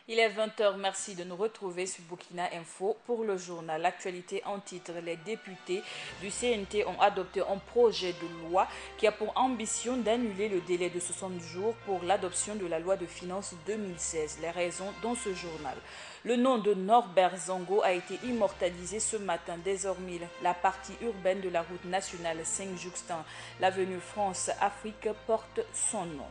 Il est 20h, merci de nous retrouver sur Burkina Info pour le journal. L'actualité en titre, les députés du CNT ont adopté un projet de loi qui a pour ambition d'annuler le délai de 60 jours pour l'adoption de la loi de finances 2016. Les raisons dans ce journal. Le nom de Norbert Zongo a été immortalisé ce matin. Désormais, la partie urbaine de la route nationale Saint-Juxtin, l'avenue France-Afrique, porte son nom.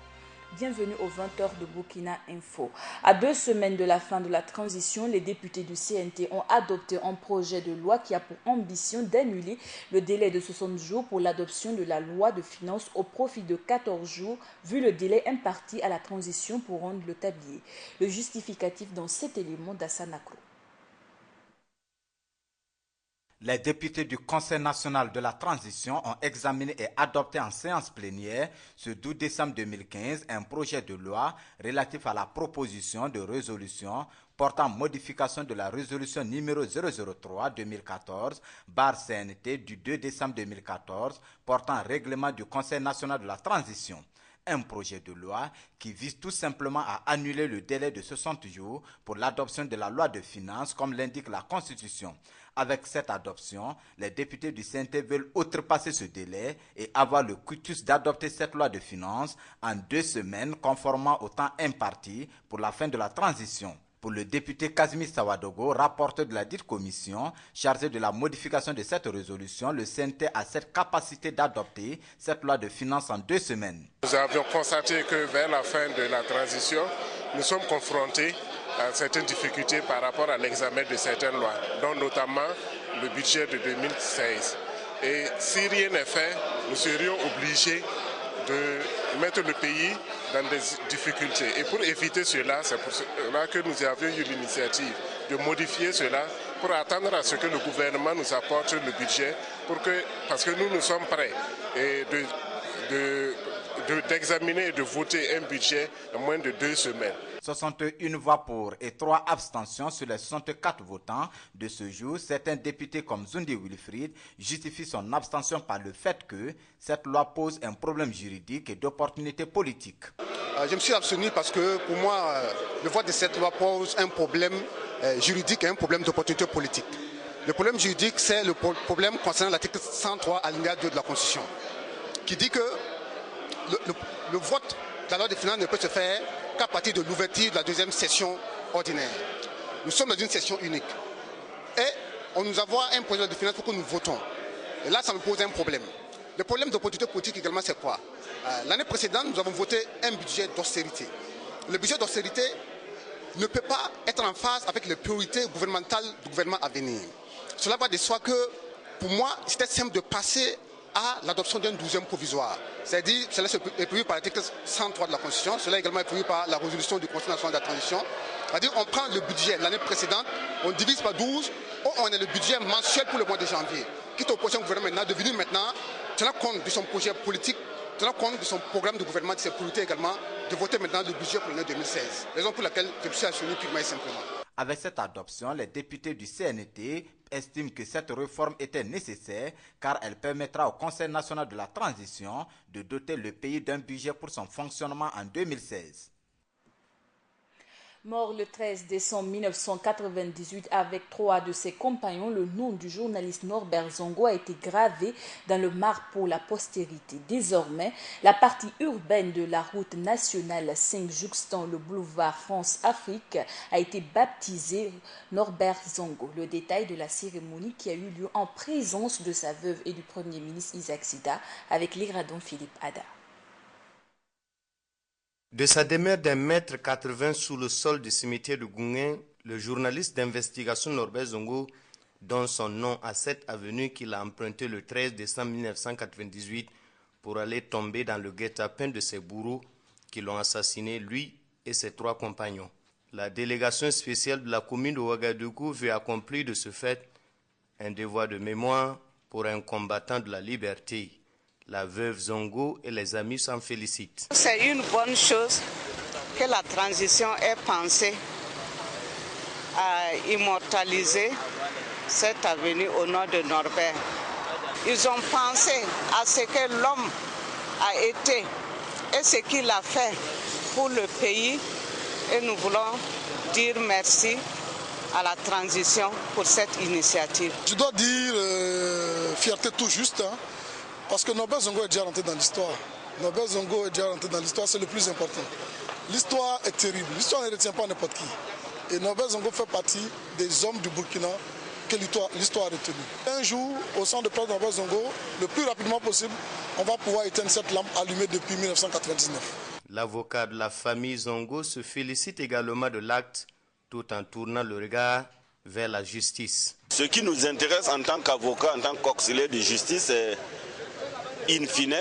Bienvenue aux 20h de Burkina Info. À 2 semaines de la fin de la transition, les députés du CNT ont adopté un projet de loi qui a pour ambition d'annuler le délai de 60 jours pour l'adoption de la loi de finances au profit de 14 jours, vu le délai imparti à la transition pour rendre le tablier. Le justificatif dans cet élément d'Assanakro. Les députés du Conseil national de la transition ont examiné et adopté en séance plénière ce 12 décembre 2015 un projet de loi relatif à la proposition de résolution portant modification de la résolution numéro 003-2014/CNT du 2 décembre 2014 portant règlement du Conseil national de la transition. Un projet de loi qui vise tout simplement à annuler le délai de 60 jours pour l'adoption de la loi de finances comme l'indique la Constitution. Avec cette adoption, les députés du CNT veulent outrepasser ce délai et avoir le cutus d'adopter cette loi de finances en 2 semaines conformément au temps imparti pour la fin de la transition. Pour le député Kazmi Sawadogo, rapporteur de la dite commission, chargé de la modification de cette résolution, le CNT a cette capacité d'adopter cette loi de finances en 2 semaines. Nous avions constaté que vers la fin de la transition, nous sommes confrontés à certaines difficultés par rapport à l'examen de certaines lois, dont notamment le budget de 2016. Et si rien n'est fait, nous serions obligés de mettre le pays dans des difficultés. Et pour éviter cela, c'est pour cela que nous avions eu l'initiative de modifier cela pour attendre à ce que le gouvernement nous apporte le budget, parce que nous sommes prêts d'examiner et de voter un budget en moins de 2 semaines. 61 voix pour et 3 abstentions sur les 64 votants de ce jour. Certains députés comme Zundi Wilfried justifient son abstention par le fait que cette loi pose un problème juridique et d'opportunité politique. Je me suis abstenu parce que pour moi, le vote de cette loi pose un problème juridique et un problème d'opportunité politique. Le problème juridique, c'est le problème concernant l'article 103 alinéa 2 de la Constitution, qui dit que le vote de la loi de finances ne peut se faire qu'à partir de l'ouverture de la 2e session ordinaire. Nous sommes dans une session unique. Et on nous envoie un projet de finances pour que nous votons. Et là, ça me pose un problème. Le problème d'opportunité politique également, c'est quoi? L'année précédente, nous avons voté un budget d'austérité. Le budget d'austérité ne peut pas être en phase avec les priorités gouvernementales du gouvernement à venir. Cela va de soi que, pour moi, c'était simple de passer à l'adoption d'un 12e provisoire. C'est-à-dire, cela est prévu par l'article 103 de la Constitution, cela également est prévu par la résolution du Conseil national de la transition. C'est-à-dire, on prend le budget l'année précédente, on divise par 12, on a le budget mensuel pour le mois de janvier. Quitte au prochain gouvernement maintenant, devenu maintenant, tenant compte de son projet politique, tenant compte de son programme de gouvernement, de ses priorités également, de voter maintenant le budget pour l'année 2016. Raison pour laquelle je me suis abstenu purement et simplement. Avec cette adoption, les députés du CNT estiment que cette réforme était nécessaire car elle permettra au Conseil national de la transition de doter le pays d'un budget pour son fonctionnement en 2016. Mort le 13 décembre 1998 avec 3 de ses compagnons, le nom du journaliste Norbert Zongo a été gravé dans le marbre pour la postérité. Désormais, la partie urbaine de la route nationale Saint-Juxtin, le boulevard France-Afrique, a été baptisée Norbert Zongo. Le détail de la cérémonie qui a eu lieu en présence de sa veuve et du Premier ministre Isaac Sida avec l'Iradon Philippe Ada. De sa demeure d'1,80 m sous le sol du cimetière de Gounguen, le journaliste d'investigation Norbert Zongo donne son nom à cette avenue qu'il a empruntée le 13 décembre 1998 pour aller tomber dans le guet-apens de ses bourreaux qui l'ont assassiné, lui et ses 3 compagnons. La délégation spéciale de la commune de Ouagadougou veut accomplir de ce fait un devoir de mémoire pour un combattant de la liberté. La veuve Zongo et les amis s'en félicitent. C'est une bonne chose que la transition ait pensé à immortaliser cette avenue au nom de Norbert. Ils ont pensé à ce que l'homme a été et ce qu'il a fait pour le pays Et nous voulons dire merci à la transition pour cette initiative. Je dois dire fierté tout juste, hein, parce que Norbert Zongo est déjà rentré dans l'histoire. Norbert Zongo est déjà rentré dans l'histoire, c'est le plus important. L'histoire est terrible, l'histoire ne retient pas n'importe qui. Et Norbert Zongo fait partie des hommes du Burkina que l'histoire a retenu. Un jour, au centre de place de Norbert Zongo, le plus rapidement possible, on va pouvoir éteindre cette lampe allumée depuis 1999. L'avocat de la famille Zongo se félicite également de l'acte tout en tournant le regard vers la justice. Ce qui nous intéresse en tant qu'avocat, en tant qu'auxiliaire de justice, c'est in fine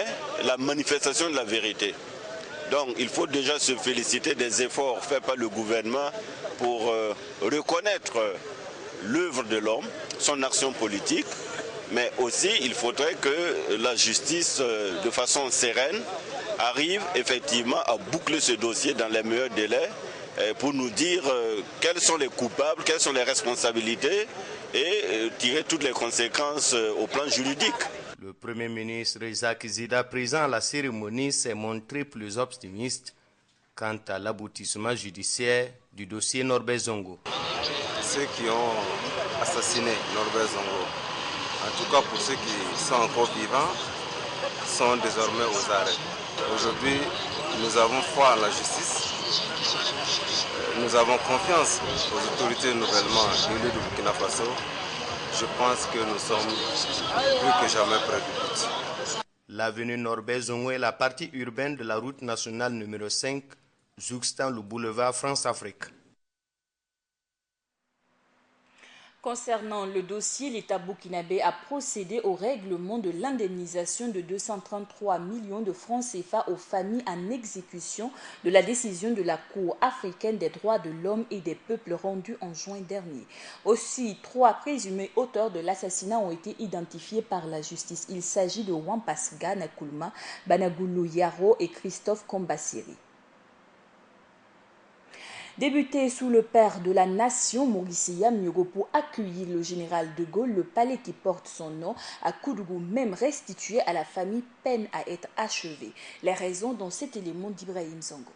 la manifestation de la vérité. Donc il faut déjà se féliciter des efforts faits par le gouvernement pour reconnaître l'œuvre de l'homme, son action politique, mais aussi il faudrait que la justice, de façon sereine, arrive effectivement à boucler ce dossier dans les meilleurs délais pour nous dire quels sont les coupables, quelles sont les responsabilités et tirer toutes les conséquences au plan juridique. Le Premier ministre Isaac Zida, présent à la cérémonie, s'est montré plus optimiste quant à l'aboutissement judiciaire du dossier Norbert Zongo. Ceux qui ont assassiné Norbert Zongo, en tout cas pour ceux qui sont encore vivants, sont désormais aux arrêts. Aujourd'hui, nous avons foi en la justice. Nous avons confiance aux autorités nouvellement élues du Burkina Faso. Je pense que nous sommes plus que jamais près du but. L'avenue Norbert Zongo est la partie urbaine de la route nationale numéro 5, jouxtant le boulevard France-Afrique. Concernant le dossier, l'État burkinabé a procédé au règlement de l'indemnisation de 233 millions de francs CFA aux familles en exécution de la décision de la Cour africaine des droits de l'homme et des peuples rendue en juin dernier. Aussi, 3 présumés auteurs de l'assassinat ont été identifiés par la justice. Il s'agit de Wampasga Nakulma, Banagulu Yaro et Christophe Kombassiri. Débuté sous le père de la nation, Maurice Yamyogo, pour accueillir le général de Gaulle, le palais qui porte son nom à Koudougou, même restitué à la famille, peine à être achevé. Les raisons dans cet élément d'Ibrahim Zongo.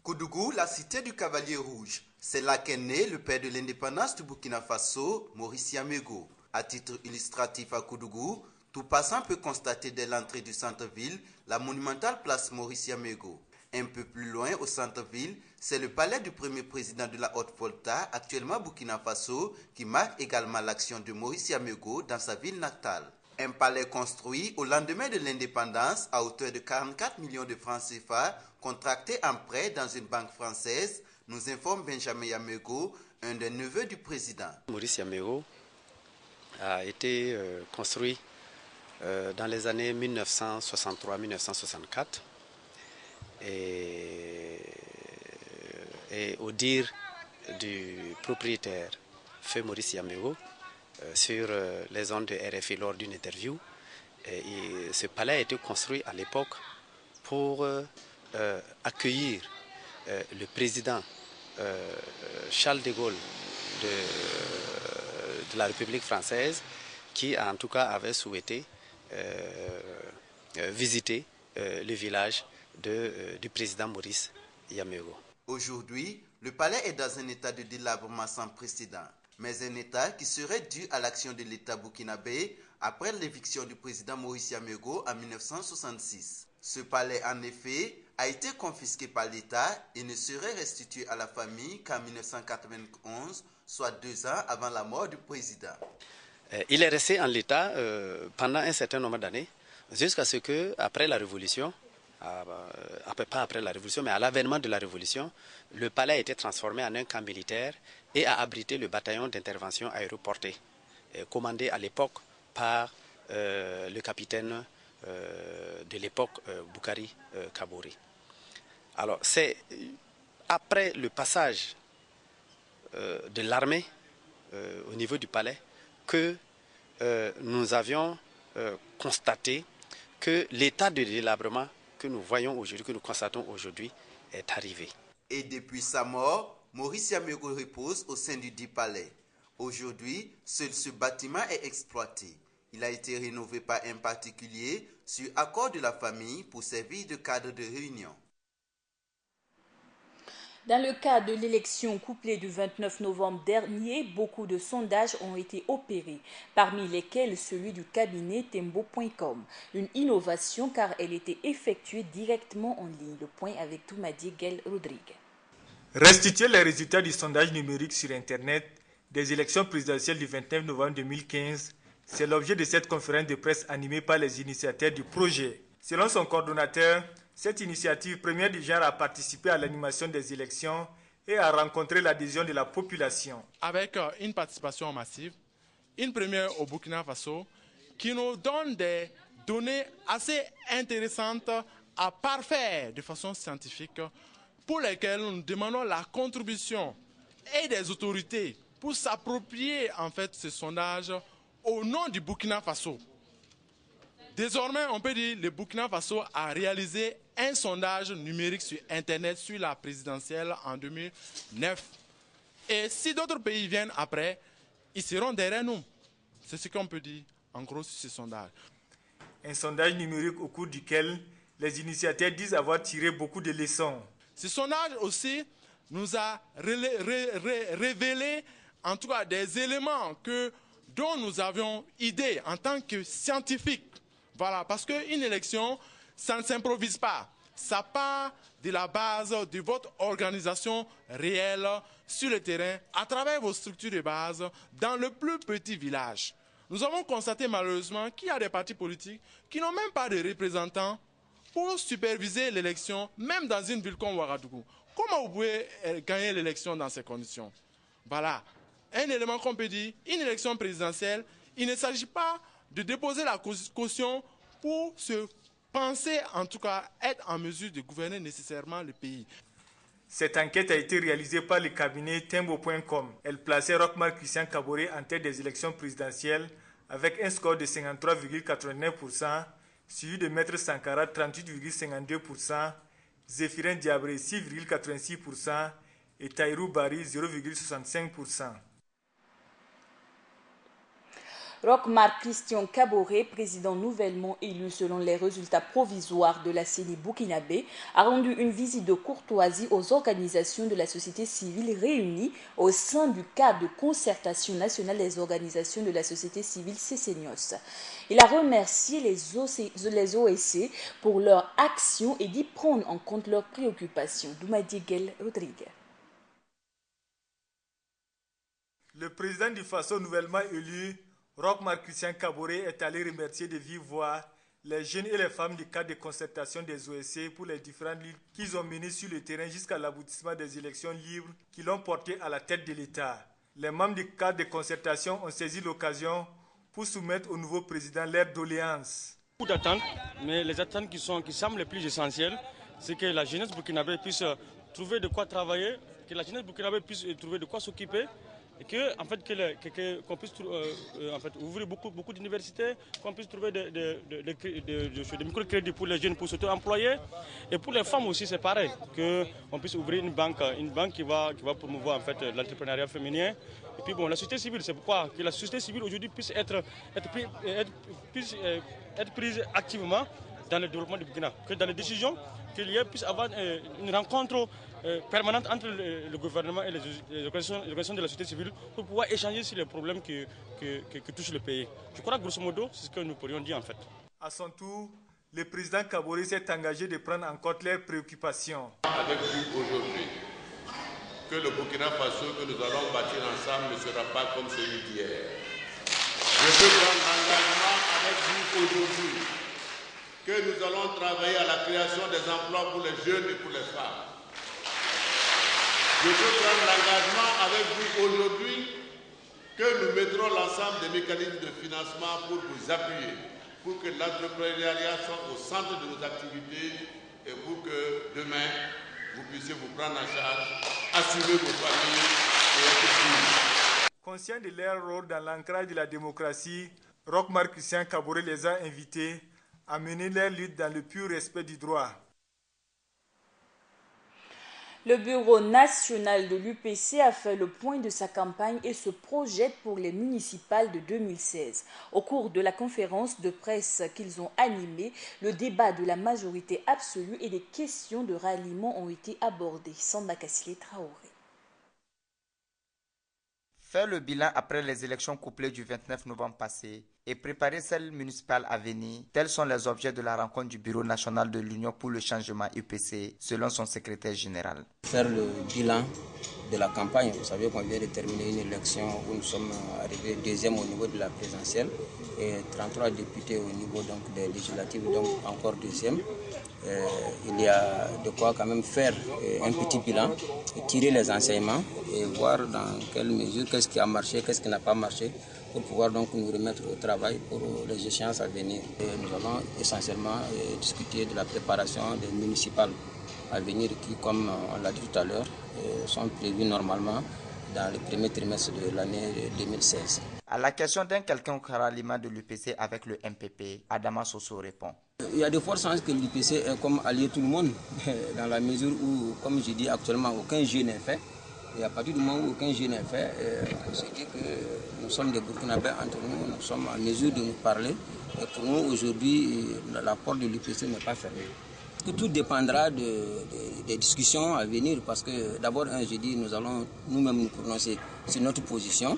Koudougou, la cité du Cavalier Rouge. C'est là qu'est né le père de l'indépendance du Burkina Faso, Maurice Yamyogo. À titre illustratif à Koudougou, tout passant peut constater dès l'entrée du centre-ville la monumentale place Maurice Yamyogo. Un peu plus loin, au centre-ville, c'est le palais du premier président de la Haute-Volta, actuellement Burkina Faso, qui marque également l'action de Maurice Yamyogo dans sa ville natale. Un palais construit au lendemain de l'indépendance à hauteur de 44 millions de francs CFA, contracté en prêt dans une banque française, nous informe Benjamin Yamyogo, un des neveux du président. Maurice Yamyogo a été construit dans les années 1963-1964. Et au dire du propriétaire, Feu Maurice Yamyogo, sur les ondes de RFI lors d'une interview, ce palais a été construit à l'époque pour accueillir le président Charles de Gaulle de la République française, qui en tout cas avait souhaité visiter le village du président Maurice Yamyogo. Aujourd'hui, le palais est dans un état de délabrement sans précédent, mais un état qui serait dû à l'action de l'État burkinabé après l'éviction du président Maurice Yamyogo en 1966. Ce palais, en effet, a été confisqué par l'État et ne serait restitué à la famille qu'en 1991, soit 2 ans avant la mort du président. Il est resté en l'état pendant un certain nombre d'années, jusqu'à ce que, après la Révolution, pas après la Révolution, mais à l'avènement de la Révolution, le palais a été transformé en un camp militaire et a abrité le bataillon d'intervention aéroportée, commandé à l'époque par le capitaine de l'époque, Boukari Kabouri. Alors, c'est après le passage de l'armée au niveau du palais que nous avions constaté que l'état de délabrement que nous voyons aujourd'hui, que nous constatons aujourd'hui, est arrivé. Et depuis sa mort, Maurice Yamyogo repose au sein du dit palais. Aujourd'hui, seul ce bâtiment est exploité. Il a été rénové par un particulier sur accord de la famille pour servir de cadre de réunion. Dans le cadre de l'élection couplée du 29 novembre dernier, beaucoup de sondages ont été opérés, parmi lesquels celui du cabinet Tembo.com. Une innovation car elle était effectuée directement en ligne. Le point avec Toumadi Guel Rodrigue. Restituer les résultats du sondage numérique sur Internet des élections présidentielles du 29 novembre 2015, c'est l'objet de cette conférence de presse animée par les initiateurs du projet. Selon son coordonnateur, cette initiative première du genre a participé à l'animation des élections et a rencontré l'adhésion de la population. Avec une participation massive, une première au Burkina Faso, qui nous donne des données assez intéressantes à parfaire de façon scientifique, pour lesquelles nous demandons la contribution et des autorités pour s'approprier en fait ce sondage au nom du Burkina Faso. Désormais, on peut dire que le Burkina Faso a réalisé un sondage numérique sur Internet sur la présidentielle en 2009. Et si d'autres pays viennent après, ils seront derrière nous. C'est ce qu'on peut dire en gros sur ce sondage. Un sondage numérique au cours duquel les initiateurs disent avoir tiré beaucoup de leçons. Ce sondage aussi nous a révélé en tout cas des éléments dont nous avions idée en tant que scientifiques. Voilà, parce qu'une élection, ça ne s'improvise pas. Ça part de la base de votre organisation réelle sur le terrain, à travers vos structures de base, dans le plus petit village. Nous avons constaté malheureusement qu'il y a des partis politiques qui n'ont même pas de représentants pour superviser l'élection, même dans une ville comme Ouagadougou. Comment vous pouvez gagner l'élection dans ces conditions? Voilà, un élément qu'on peut dire, une élection présidentielle, il ne s'agit pas de déposer la caution pour se penser, en tout cas, être en mesure de gouverner nécessairement le pays. Cette enquête a été réalisée par le cabinet Tembo.com. Elle plaçait Roch-Marc Christian Kaboré en tête des élections présidentielles avec un score de 53,89%, suivi de Maître Sankara 38,52%, Zéphirin Diabré 6,86% et Taïrou Bari 0,65%. Roch-Marc Christian Kaboré, président nouvellement élu selon les résultats provisoires de la CENI burkinabé, a rendu une visite de courtoisie aux organisations de la société civile réunies au sein du cadre de concertation nationale des organisations de la société civile CCNIOS. Il a remercié les OSC pour leur action et d'y prendre en compte leurs préoccupations. Doumadi Guel Rodrigue. Le président du Faso nouvellement élu, Roch-Marc Christian Kaboré, est allé remercier de vive voix les jeunes et les femmes du cadre de concertation des OSC pour les différentes luttes qu'ils ont menées sur le terrain jusqu'à l'aboutissement des élections libres qui l'ont porté à la tête de l'État. Les membres du cadre de concertation ont saisi l'occasion pour soumettre au nouveau président leurs doléances. Beaucoup d'attentes, mais les attentes qui semblent les plus essentielles, c'est que la jeunesse burkinabé puisse trouver de quoi travailler, que la jeunesse burkinabé puisse trouver de quoi s'occuper, et qu'on puisse ouvrir beaucoup d'universités, qu'on puisse trouver des microcrédits pour les jeunes pour s'auto-employer. Et pour les femmes aussi, c'est pareil, qu'on puisse ouvrir une banque qui va promouvoir en fait l'entrepreneuriat féminin. Et puis bon, la société civile, c'est pourquoi que la société civile aujourd'hui puisse être prise activement dans le développement du Burkina, que dans les décisions, qu'il puisse avoir une rencontre permanente entre le gouvernement et les organisations de la société civile pour pouvoir échanger sur les problèmes qui touchent le pays. Je crois que grosso modo, c'est ce que nous pourrions dire en fait. À son tour, le président Kaboré s'est engagé de prendre en compte leurs préoccupations. Avec vous aujourd'hui, que le Burkina Faso que nous allons bâtir ensemble ne sera pas comme celui d'hier. Je peux prendre l'engagement avec vous aujourd'hui que nous allons travailler à la création des emplois pour les jeunes et pour les femmes. Je peux prendre l'engagement avec vous aujourd'hui que nous mettrons l'ensemble des mécanismes de financement pour vous appuyer, pour que l'entrepreneuriat soit au centre de nos activités et pour que demain, vous puissiez vous prendre en charge, assurer vos familles et être dignes. Conscient de leur rôle dans l'ancrage de la démocratie, Roch-Marc Christian Kaboré les a invités à mener leur lutte dans le pur respect du droit. Le Bureau national de l'UPC a fait le point de sa campagne et se projette pour les municipales de 2016. Au cours de la conférence de presse qu'ils ont animée, le débat de la majorité absolue et des questions de ralliement ont été abordés. Samba Kassile Traoré. Faire le bilan après les élections couplées du 29 novembre passé et préparer celles municipales à venir, tels sont les objets de la rencontre du Bureau national de l'Union pour le changement UPC, selon son secrétaire général. Faire le bilan de la campagne, vous savez qu'on vient de terminer une élection où nous sommes arrivés deuxième au niveau de la présidentielle et 33 députés au niveau donc, des législatives, donc encore deuxième. Il y a de quoi quand même faire un petit bilan, tirer les enseignements et voir dans quelle mesure, qu'est-ce qui a marché, qu'est-ce qui n'a pas marché, pour pouvoir donc nous remettre au travail pour les échéances à venir. Et nous allons essentiellement discuter de la préparation des municipales à venir qui, comme on l'a dit tout à l'heure, sont prévues normalement dans le premier trimestre de l'année 2016. À la question d'un quelconque ralliement de l'UPC avec le MPP, Adama Soso répond. Il y a de fortes chances que l'UPC est comme allié tout le monde, dans la mesure où, comme je dis actuellement, aucun jeu n'est fait. Et à partir du moment où aucun jeu n'est fait, on se dit que nous sommes des Burkinabés entre nous, nous sommes en mesure de nous parler. Et pour nous, aujourd'hui, la porte de l'UPC n'est pas fermée. Tout dépendra des discussions à venir parce que d'abord, je dis, nous allons nous-mêmes nous prononcer sur notre position.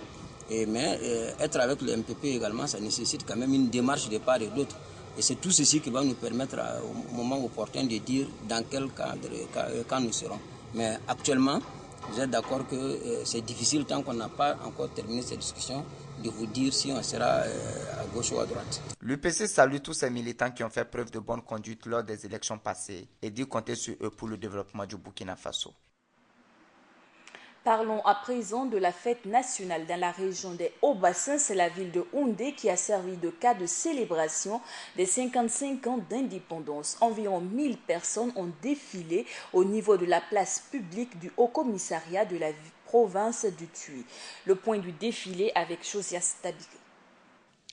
Mais être avec le MPP également, ça nécessite quand même une démarche de part et d'autre. Et c'est tout ceci qui va nous permettre au moment opportun de dire dans quel cadre, quand nous serons. Mais actuellement, vous êtes d'accord que c'est difficile tant qu'on n'a pas encore terminé cette discussion de vous dire si on sera à gauche ou à droite. L'UPC salue tous ces militants qui ont fait preuve de bonne conduite lors des élections passées et dit compter sur eux pour le développement du Burkina Faso. Parlons à présent de la fête nationale dans la région des Hauts-Bassins. C'est la ville de Houndé qui a servi de cas de célébration des 55 ans d'indépendance. Environ 1000 personnes ont défilé au niveau de la place publique du Haut-Commissariat de la province du Tuy. Le point du défilé avec Josias Tabigé.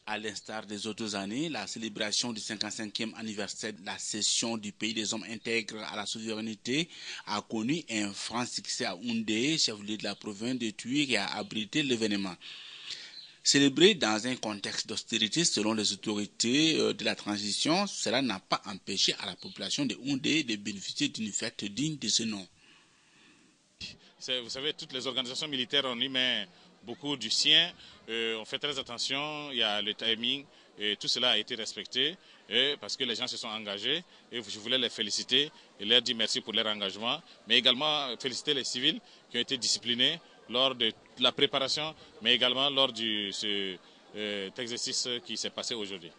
À l'instar des autres années, la célébration du 55e anniversaire de la cession du pays des hommes intègres à la souveraineté a connu un franc succès à Houndé, chef-lieu de la province de Tuy, qui a abrité l'événement. Célébré dans un contexte d'austérité selon les autorités de la transition, cela n'a pas empêché à la population de Houndé de bénéficier d'une fête digne de ce nom. Vous savez, toutes les organisations militaires ont mis beaucoup du sien. On fait très attention, il y a le timing, et tout cela a été respecté parce que les gens se sont engagés et je voulais les féliciter et leur dire merci pour leur engagement, mais également féliciter les civils qui ont été disciplinés lors de la préparation, mais également lors de cet exercice qui s'est passé aujourd'hui.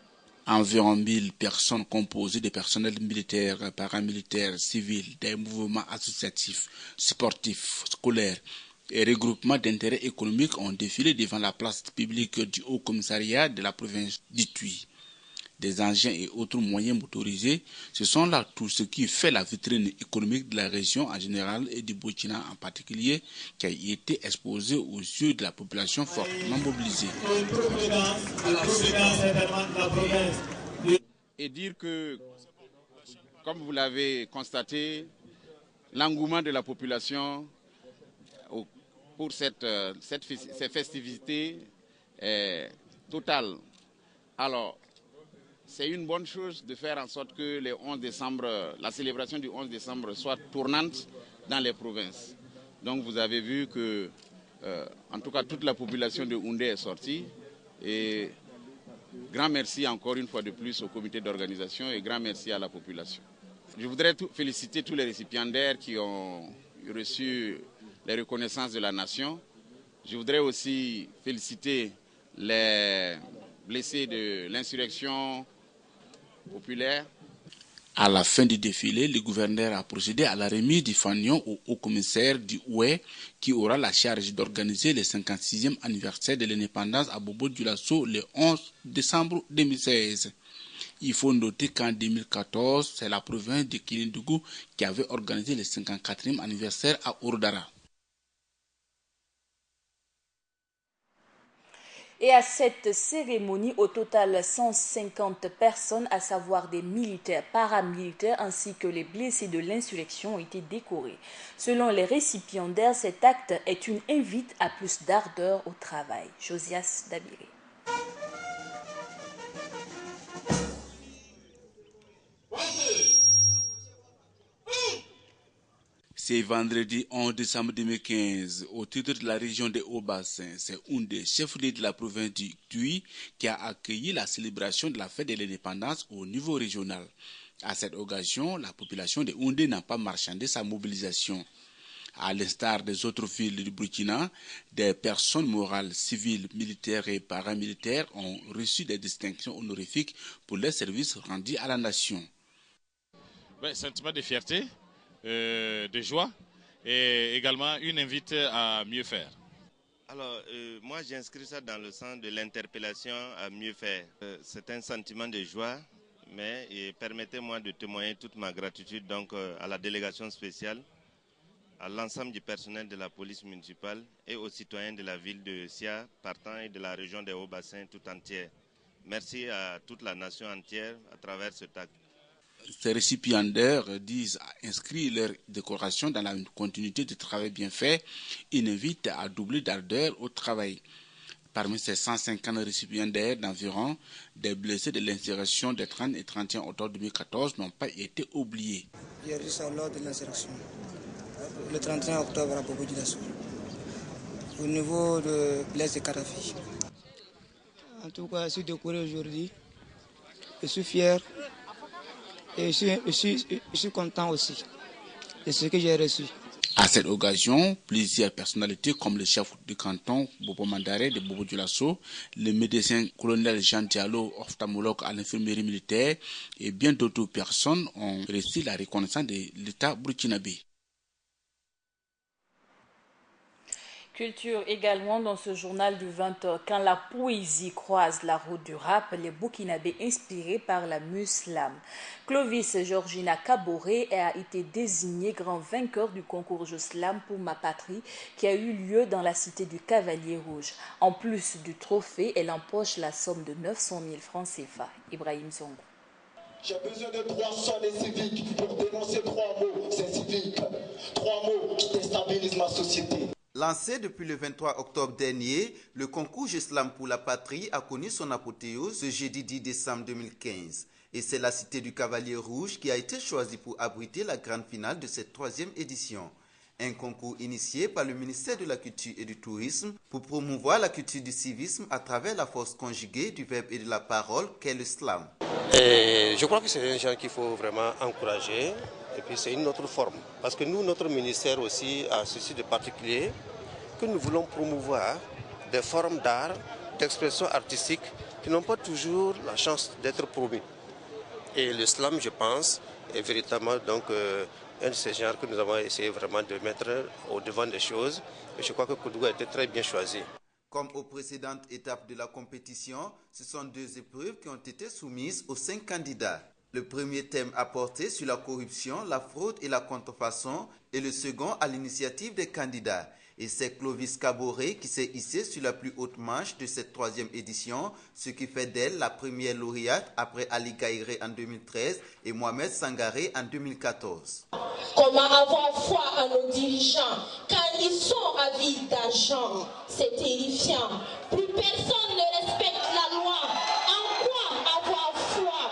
Environ 1000 personnes composées de personnels militaires, paramilitaires, civils, des mouvements associatifs, sportifs, scolaires et regroupements d'intérêts économiques ont défilé devant la place publique du Haut-Commissariat de la province du Tuy. Des engins et autres moyens motorisés, ce sont là tout ce qui fait la vitrine économique de la région en général et du Burkina en particulier, qui a été exposé aux yeux de la population fortement mobilisée. Et dire que, comme vous l'avez constaté, l'engouement de la population pour ces festivités est total. Alors, c'est une bonne chose de faire en sorte que le 11 décembre, la célébration du 11 décembre soit tournante dans les provinces. Donc vous avez vu que, en tout cas, toute la population de Houndé est sortie. Et grand merci encore une fois de plus au comité d'organisation et grand merci à la population. Je voudrais féliciter tous les récipiendaires qui ont reçu les reconnaissances de la nation. Je voudrais aussi féliciter les blessés de l'insurrection populaire. À la fin du défilé, le gouverneur a procédé à la remise du fanion au haut-commissaire du Oué, qui aura la charge d'organiser le 56e anniversaire de l'indépendance à Bobo-Dioulasso le 11 décembre 2016. Il faut noter qu'en 2014, c'est la province de Kélindougou qui avait organisé le 54e anniversaire à Ourdara. Et à cette cérémonie, au total 150 personnes, à savoir des militaires, paramilitaires ainsi que les blessés de l'insurrection ont été décorés. Selon les récipiendaires, cet acte est une invite à plus d'ardeur au travail. Josias Dabiré. C'est vendredi 11 décembre 2015, au titre de la région des Hauts-Bassins, c'est Houndé, chef-lieu de la province du Tuy, qui a accueilli la célébration de la fête de l'indépendance au niveau régional. À cette occasion, la population de Houndé n'a pas marchandé sa mobilisation. À l'instar des autres villes du Burkina, des personnes morales, civiles, militaires et paramilitaires ont reçu des distinctions honorifiques pour leurs services rendus à la nation. Sentiment de fierté, de joie et également une invite à mieux faire. Alors, moi j'inscris ça dans le sens de l'interpellation à mieux faire. C'est un sentiment de joie, mais permettez-moi de témoigner toute ma gratitude donc, à la délégation spéciale, à l'ensemble du personnel de la police municipale et aux citoyens de la ville de Sia, partant et de la région des Hauts-Bassins tout entière. Merci à toute la nation entière à travers cet acte. Ces récipiendaires disent inscrire leur décoration dans la continuité du travail bien fait. Ils invitent à doubler d'ardeur au travail. Parmi ces 150 récipiendaires d'environ, des blessés de l'insurrection des 30 et 31 octobre 2014 n'ont pas été oubliés. J'ai reçu ça lors de l'insurrection, le 31 octobre à Bobo-Dioulasso, au niveau de Blaise de Kadhafi. En tout cas, je suis décoré aujourd'hui. Je suis fier. Et je suis content aussi de ce que j'ai reçu. À cette occasion, plusieurs personnalités comme le chef du canton Bobo Mandare de Bobo-Dioulasso, le médecin colonel Jean Diallo, ophtalmologue à l'infirmerie militaire et bien d'autres personnes ont reçu la reconnaissance de l'État burkinabé. Culture également dans ce journal du 20h. Quand la poésie croise la route du rap, les Burkinabés inspirés par la Muslam. Clovis Georgina Kaboré a été désigné grand vainqueur du concours Slam pour ma patrie qui a eu lieu dans la cité du Cavalier Rouge. En plus du trophée, elle empoche la somme de 900 000 francs CFA. Ibrahim Songo. J'ai besoin de 3 sons civiques pour dénoncer 3 mots, c'est civique. 3 mots qui déstabilisent ma société. Lancé depuis le 23 octobre dernier, le concours Slam pour la patrie a connu son apothéose ce jeudi 10 décembre 2015. Et c'est la cité du Cavalier Rouge qui a été choisie pour abriter la grande finale de cette 3e édition. Un concours initié par le ministère de la Culture et du Tourisme pour promouvoir la culture du civisme à travers la force conjuguée du verbe et de la parole qu'est le slam. Et je crois que c'est un genre qu'il faut vraiment encourager. Et puis c'est une autre forme. Parce que nous, notre ministère aussi a ceci de particulier, que nous voulons promouvoir des formes d'art, d'expression artistique qui n'ont pas toujours la chance d'être promues. Et le slam, je pense, est véritablement donc un de ces genres que nous avons essayé vraiment de mettre au devant des choses. Et je crois que Koudougou a été très bien choisi. Comme aux précédentes étapes de la compétition, ce sont 2 épreuves qui ont été soumises aux 5 candidats. Le premier thème a porté sur la corruption, la fraude et la contrefaçon et le second à l'initiative des candidats. Et c'est Clovis Kaboré qui s'est hissé sur la plus haute marche de cette 3e édition, ce qui fait d'elle la première lauréate après Ali Gaïré en 2013 et Mohamed Sangaré en 2014. Comment avoir foi à nos dirigeants quand ils sont avides d'argent? C'est terrifiant. Plus personne ne respecte la loi. En quoi avoir foi?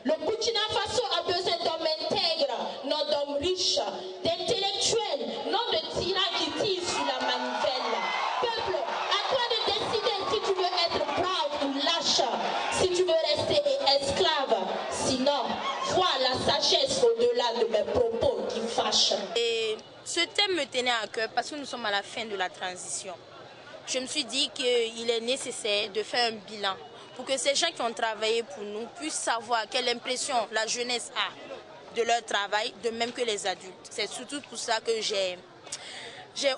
Le Burkina Faso a besoin d'hommes intègres, non d'hommes riches, d'intellectuels, non de tyrans qui tirent sur la manivelle. Peuple, à toi de décider si tu veux être brave ou lâche, si tu veux rester esclave. Sinon, vois la sagesse au-delà de mes propos qui fâchent. Et ce thème me tenait à cœur parce que nous sommes à la fin de la transition. Je me suis dit qu'il est nécessaire de faire un bilan pour que ces gens qui ont travaillé pour nous puissent savoir quelle impression la jeunesse a de leur travail, de même que les adultes. C'est surtout pour ça que j'ai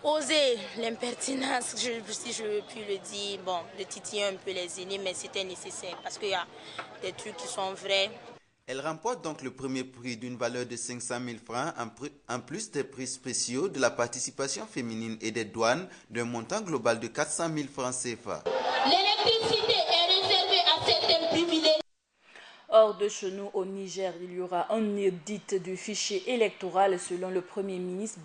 osé l'impertinence, si je puis le dire, de titiller un peu les aînés, mais c'était nécessaire parce qu'il y a des trucs qui sont vrais. Elle remporte donc le premier prix d'une valeur de 500 000 francs en plus des prix spéciaux de la participation féminine et des douanes d'un montant global de 400 000 francs CFA. L'électricité est réservée à certains privilèges. Hors de chez nous, au Niger, il y aura un audit du fichier électoral selon le Premier ministre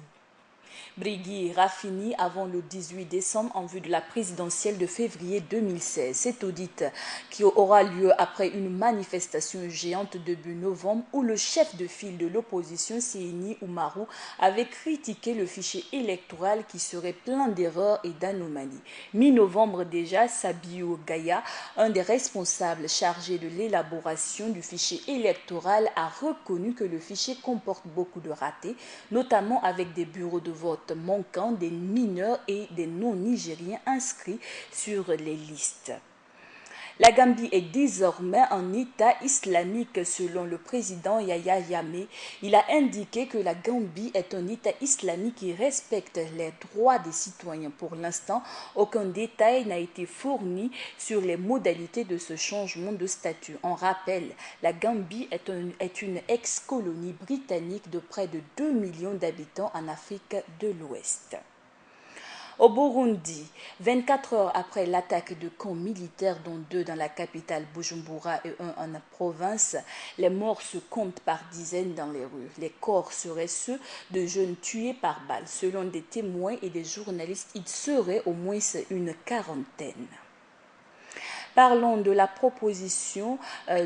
Brigui Rafini avant le 18 décembre en vue de la présidentielle de février 2016. Cet audit qui aura lieu après une manifestation géante début novembre où le chef de file de l'opposition, Seyni Oumarou, avait critiqué le fichier électoral qui serait plein d'erreurs et d'anomalies. Mi-novembre déjà, Sabiou Gaya, un des responsables chargés de l'élaboration du fichier électoral, a reconnu que le fichier comporte beaucoup de ratés, notamment avec des bureaux de vote manquant, des mineurs et des non-nigériens inscrits sur les listes. La Gambie est désormais un État islamique selon le président Yahya Jammeh. Il a indiqué que la Gambie est un État islamique qui respecte les droits des citoyens. Pour l'instant, aucun détail n'a été fourni sur les modalités de ce changement de statut. En rappel, la Gambie est une ex-colonie britannique de près de 2 millions d'habitants en Afrique de l'Ouest. Au Burundi, 24 heures après l'attaque de camps militaires, dont 2 dans la capitale Bujumbura et 1 en province, les morts se comptent par dizaines dans les rues. Les corps seraient ceux de jeunes tués par balles. Selon des témoins et des journalistes, ils seraient au moins une quarantaine. Parlons de la proposition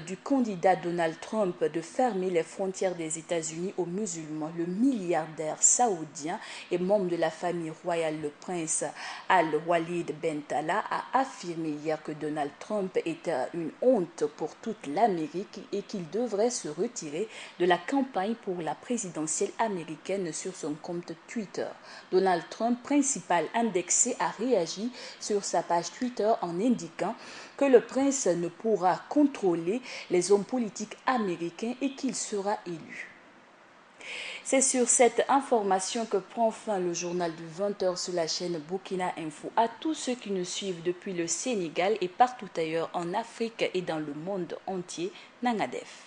du candidat Donald Trump de fermer les frontières des États-Unis aux musulmans. Le milliardaire saoudien et membre de la famille royale, le prince Al-Walid Ben Talal, a affirmé hier que Donald Trump était une honte pour toute l'Amérique et qu'il devrait se retirer de la campagne pour la présidentielle américaine sur son compte Twitter. Donald Trump, principal indexé, a réagi sur sa page Twitter en indiquant que le prince ne pourra contrôler les hommes politiques américains et qu'il sera élu. C'est sur cette information que prend fin le journal de 20h sur la chaîne Burkina Info. À tous ceux qui nous suivent depuis le Sénégal et partout ailleurs en Afrique et dans le monde entier, Nangadef.